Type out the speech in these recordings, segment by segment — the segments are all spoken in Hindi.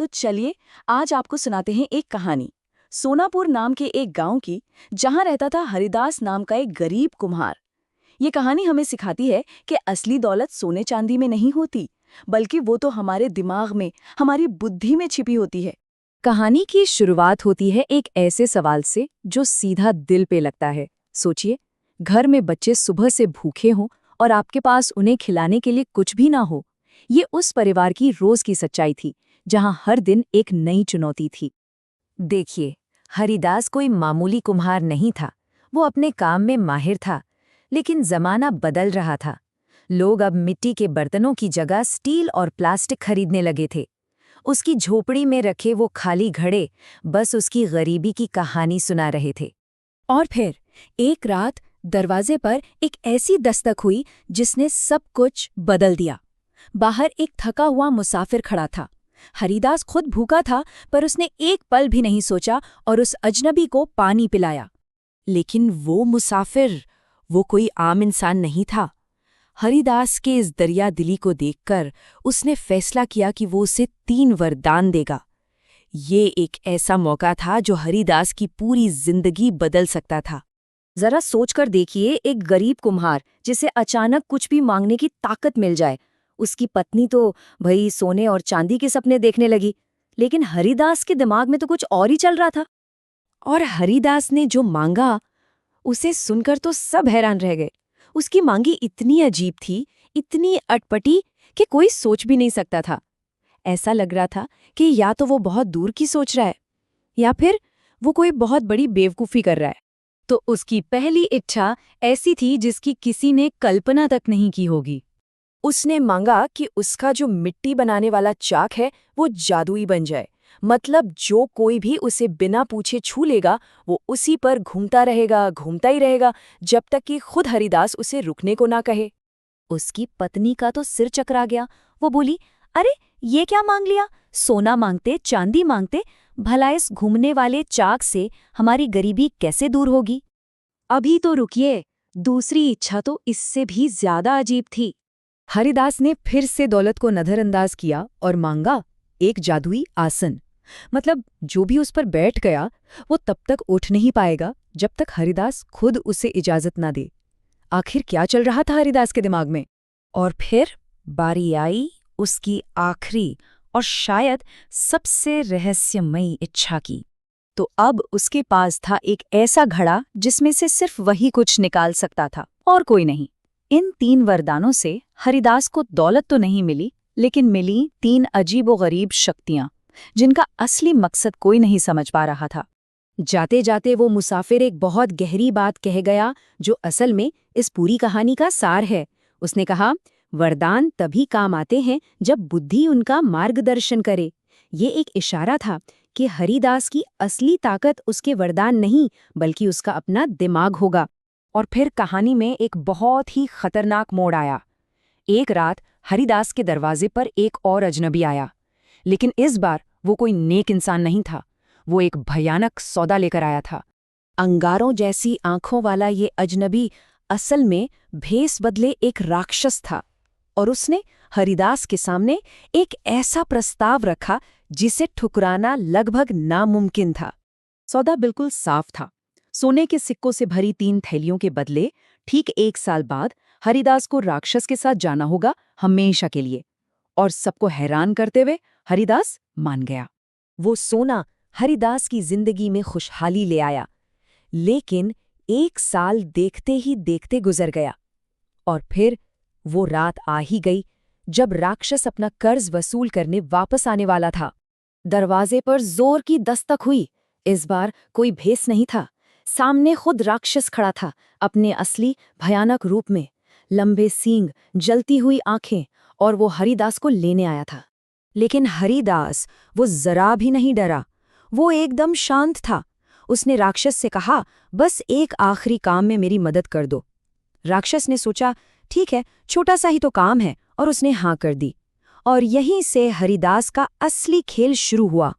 तो चलिए आज आपको सुनाते हैं एक कहानी सोनापुर नाम के एक गांव की, जहां रहता था हरिदास नाम का एक गरीब कुम्हार। ये कहानी हमें सिखाती है कि असली दौलत सोने चांदी में नहीं होती, बल्कि वो तो हमारे दिमाग में, हमारी बुद्धि में छिपी होती है। कहानी की शुरुआत होती है एक ऐसे सवाल से जो सीधा दिल पे लगता है। सोचिए, घर में बच्चे सुबह से भूखे हों और आपके पास उन्हें खिलाने के लिए कुछ भी ना हो। ये उस परिवार की रोज की सच्चाई थी, जहां हर दिन एक नई चुनौती थी। देखिए, हरिदास कोई मामूली कुम्हार नहीं था। वो अपने काम में माहिर था, लेकिन जमाना बदल रहा था। लोग अब मिट्टी के बर्तनों की जगह स्टील और प्लास्टिक खरीदने लगे थे। उसकी झोपड़ी में रखे वो खाली घड़े बस उसकी गरीबी की कहानी सुना रहे थे। और फिर एक रात दरवाजे पर एक ऐसी दस्तक हुई जिसने सब कुछ बदल दिया। बाहर एक थका हुआ मुसाफिर खड़ा था। हरिदास खुद भूखा था, पर उसने एक पल भी नहीं सोचा और उस अजनबी को पानी पिलाया। लेकिन वो मुसाफिर, वो कोई आम इंसान नहीं था। हरिदास के इस दरिया दिली को देखकर उसने फैसला किया कि वो उसे 3 वरदान देगा। ये एक ऐसा मौका था जो हरिदास की पूरी जिंदगी बदल सकता था। जरा सोचकर देखिए, एक गरीब कुम्हार जिसे अचानक कुछ भी मांगने की ताकत मिल जाए। उसकी पत्नी तो भई सोने और चांदी के सपने देखने लगी, लेकिन हरिदास के दिमाग में तो कुछ और ही चल रहा था। और हरिदास ने जो मांगा, उसे सुनकर तो सब हैरान रह गए। उसकी मांगी इतनी अजीब थी, इतनी अटपटी कि कोई सोच भी नहीं सकता था। ऐसा लग रहा था कि या तो वो बहुत दूर की सोच रहा है, या फिर वो कोई बहुत बड़ी बेवकूफ़ी कर रहा है। तो उसकी पहली इच्छा ऐसी थी जिसकी किसी ने कल्पना तक नहीं की होगी। उसने मांगा कि उसका जो मिट्टी बनाने वाला चाक है वो जादुई बन जाए। मतलब जो कोई भी उसे बिना पूछे छू लेगा, वो उसी पर घूमता रहेगा, घूमता ही रहेगा, जब तक कि खुद हरिदास उसे रुकने को ना कहे। उसकी पत्नी का तो सिर चकरा गया। वो बोली, अरे ये क्या मांग लिया? सोना मांगते, चांदी मांगते, भला इस घूमने वाले चाक से हमारी गरीबी कैसे दूर होगी? अभी तो रुकिए, दूसरी इच्छा तो इससे भी ज्यादा अजीब थी। हरिदास ने फिर से दौलत को नजरअंदाज किया और मांगा एक जादुई आसन। मतलब जो भी उस पर बैठ गया, वो तब तक उठ नहीं पाएगा जब तक हरिदास खुद उसे इजाजत ना दे। आखिर क्या चल रहा था हरिदास के दिमाग में? और फिर बारी आई उसकी आखिरी और शायद सबसे रहस्यमयी इच्छा की। तो अब उसके पास था एक ऐसा घड़ा जिसमें से सिर्फ वही कुछ निकाल सकता था और कोई नहीं। इन 3 वरदानों से हरिदास को दौलत तो नहीं मिली, लेकिन मिली 3 अजीबोगरीब शक्तियां, जिनका असली मकसद कोई नहीं समझ पा रहा था। जाते जाते वो मुसाफिर एक बहुत गहरी बात कह गया, जो असल में इस पूरी कहानी का सार है। उसने कहा, वरदान तभी काम आते हैं जब बुद्धि उनका मार्गदर्शन करे। ये एक इशारा था कि हरिदास की असली ताकत उसके वरदान नहीं, बल्कि उसका अपना दिमाग होगा। और फिर कहानी में एक बहुत ही खतरनाक मोड़ आया। एक रात हरिदास के दरवाजे पर एक और अजनबी आया, लेकिन इस बार वो कोई नेक इंसान नहीं था। वो एक भयानक सौदा लेकर आया था। अंगारों जैसी आंखों वाला ये अजनबी असल में भेस बदले एक राक्षस था, और उसने हरिदास के सामने एक ऐसा प्रस्ताव रखा जिसे ठुकराना लगभग नामुमकिन था। सौदा बिल्कुल साफ था। सोने के सिक्कों से भरी 3 थैलियों के बदले ठीक 1 साल बाद हरिदास को राक्षस के साथ जाना होगा, हमेशा के लिए। और सबको हैरान करते हुए हरिदास मान गया। वो सोना हरिदास की जिंदगी में खुशहाली ले आया। लेकिन 1 साल देखते ही देखते गुजर गया, और फिर वो रात आ ही गई जब राक्षस अपना कर्ज वसूल करने वापस आने वाला था। दरवाजे पर जोर की दस्तक हुई। इस बार कोई भेस नहीं था। सामने खुद राक्षस खड़ा था, अपने असली भयानक रूप में। लंबे सींग, जलती हुई आंखें, और वो हरिदास को लेने आया था। लेकिन हरिदास, वो जरा भी नहीं डरा। वो एकदम शांत था। उसने राक्षस से कहा, बस एक आखिरी काम में मेरी मदद कर दो। राक्षस ने सोचा, ठीक है, छोटा सा ही तो काम है, और उसने हाँ कर दी। और यहीं से हरिदास का असली खेल शुरू हुआ।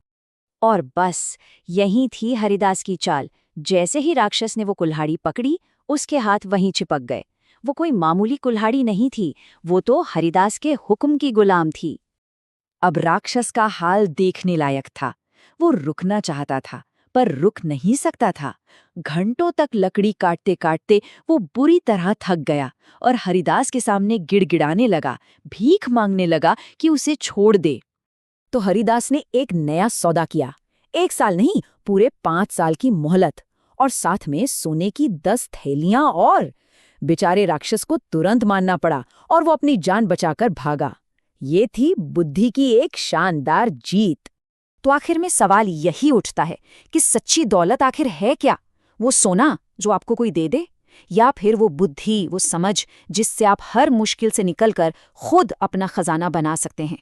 और बस यहीं थी हरिदास की चाल। जैसे ही राक्षस ने वो कुल्हाड़ी पकड़ी, उसके हाथ वहीं चिपक गए। वो कोई मामूली कुल्हाड़ी नहीं थी, वो तो हरिदास के हुक्म की गुलाम थी। अब राक्षस का हाल देखने लायक था। वो रुकना चाहता था, पर रुक नहीं सकता था। घंटों तक लकड़ी काटते काटते वो बुरी तरह थक गया और हरिदास के सामने गिड़गिड़ाने लगा, भीख मांगने लगा कि उसे छोड़ दे। तो हरिदास ने एक नया सौदा किया। 1 साल नहीं, पूरे 5 साल की मोहलत, और साथ में सोने की 10 थैलियां। और बेचारे राक्षस को तुरंत मानना पड़ा और वो अपनी जान बचाकर भागा। ये थी बुद्धि की एक शानदार जीत। तो आखिर में सवाल यही उठता है कि सच्ची दौलत आखिर है क्या? वो सोना जो आपको कोई दे दे, या फिर वो बुद्धि, वो समझ जिससे आप हर मुश्किल से निकलकर खुद अपना खजाना बना सकते हैं?